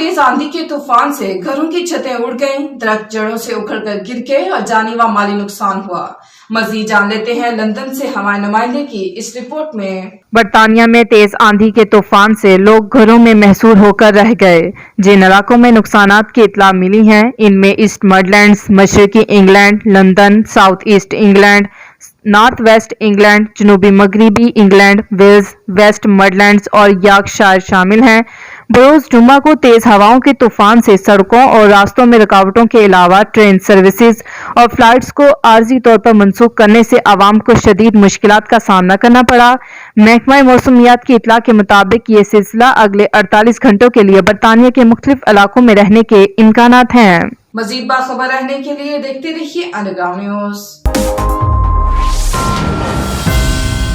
तेज आंधी के तूफान से घरों की छतें उड़ गईं, दरख्त जड़ों से उखड़कर गिर गए और जानी व माली नुकसान हुआ। मजीद जान लेते हैं लंदन से हमारे नुमाइंदे की इस रिपोर्ट में। बरतानिया में तेज आंधी के तूफान से लोग घरों में महसूर होकर रह गए। जिन इलाकों में नुकसानात की इत्तला मिली हैं इनमें ईस्ट मिडलैंड्स, मशरकी England, London, South East England, North West England, जनूबी मगरबी इंग्लैंड, वेल्स, वेस्ट मिडलैंड्स और यॉर्कशायर शामिल हैं। बरोज जुम्मा को तेज हवाओं के तूफान से सड़कों और रास्तों में रुकावटों के अलावा ट्रेन सर्विसेज और फ्लाइट्स को आर्जी तौर पर मनसूख करने से आवाम को शदीद मुश्किलात का सामना करना पड़ा। महकमा मौसमियात की इत्तला के मुताबिक ये सिलसिला अगले 48 घंटों के लिए बरतानिया के मुख्तलिफ इलाकों में रहने के इम्कानात हैं। मजीद बाखबर रहने के लिए देखते रहिए अंडरग्राउंड न्यूज।